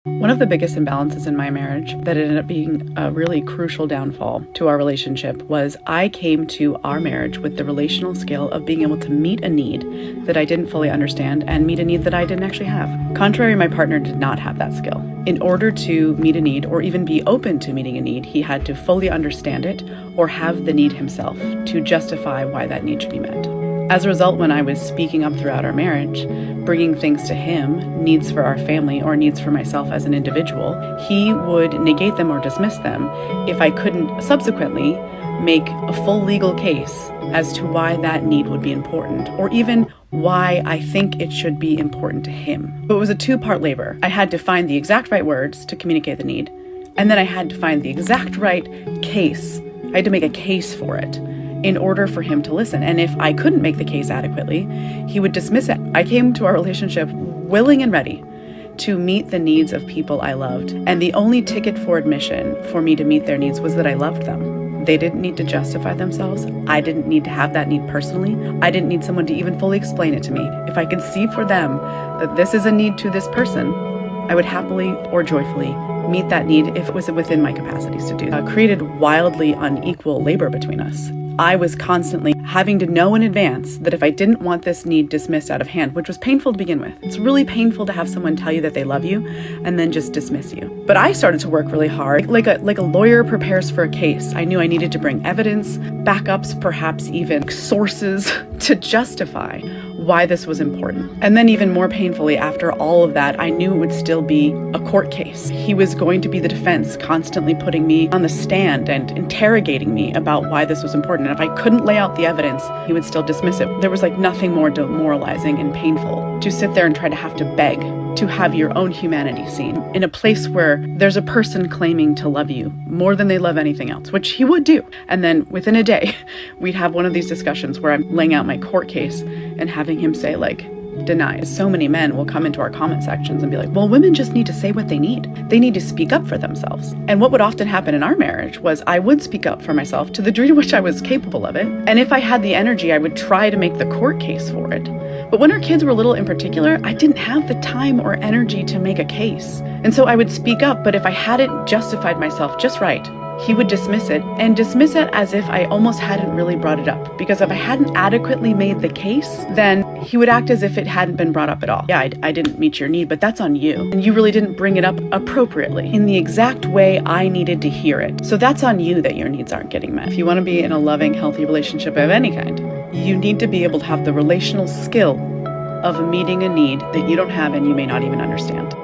One of the biggest imbalances in my marriage that ended up being a really crucial downfall to our relationship was I came to our marriage with the relational skill of being able to meet a need that I didn't fully understand and meet a need that I didn't actually have. Contrary, my partner did not have that skill. In order to meet a need or even be open to meeting a need, he had to fully understand it or have the need himself to justify why that need should be met. As a result, when I was speaking up throughout our marriage, bringing things to him, needs for our family or needs for myself as an individual, he would negate them or dismiss them if I couldn't subsequently make a full legal case as to why that need would be important, or even why I think it should be important to him. But it was a two-part labor. I had to find the exact right words to communicate the need, and then I had to find the exact right case. I had to make a case for it in order for him to listen. And if I couldn't make the case adequately, he would dismiss it. I came to our relationship willing and ready to meet the needs of people I loved. And the only ticket for admission for me to meet their needs was that I loved them. They didn't need to justify themselves. I didn't need to have that need personally. I didn't need someone to even fully explain it to me. If I could see for them that this is a need to this person, I would happily or joyfully meet that need if it was within my capacities to do. Created wildly unequal labor between us. I was constantly having to know in advance that if I didn't want this need dismissed out of hand, which was painful to begin with. It's really painful to have someone tell you that they love you and then just dismiss you. But I started to work really hard, like a lawyer prepares for a case. I knew I needed to bring evidence, backups, perhaps even sources to justify why this was important. And then even more painfully, after all of that, I knew it would still be a court case. He was going to be the defense, constantly putting me on the stand and interrogating me about why this was important. And if I couldn't lay out the evidence, he would still dismiss it. There was like nothing more demoralizing and painful to sit there and try to have to beg to have your own humanity seen in a place where there's a person claiming to love you more than they love anything else, which he would do. And then within a day, we'd have one of these discussions where I'm laying out my court case and having him say deny. So many men will come into our comment sections and be like, well, women just need to say what they need. They need to speak up for themselves. And what would often happen in our marriage was I would speak up for myself to the degree to which I was capable of it. And if I had the energy, I would try to make the court case for it. But when our kids were little in particular, I didn't have the time or energy to make a case. And so I would speak up, but if I hadn't justified myself just right, he would dismiss it and dismiss it as if I almost hadn't really brought it up. Because if I hadn't adequately made the case, then he would act as if it hadn't been brought up at all. Yeah, I didn't meet your need, but that's on you. And you really didn't bring it up appropriately in the exact way I needed to hear it. So that's on you that your needs aren't getting met. If you want to be in a loving, healthy relationship of any kind, you need to be able to have the relational skill of meeting a need that you don't have and you may not even understand.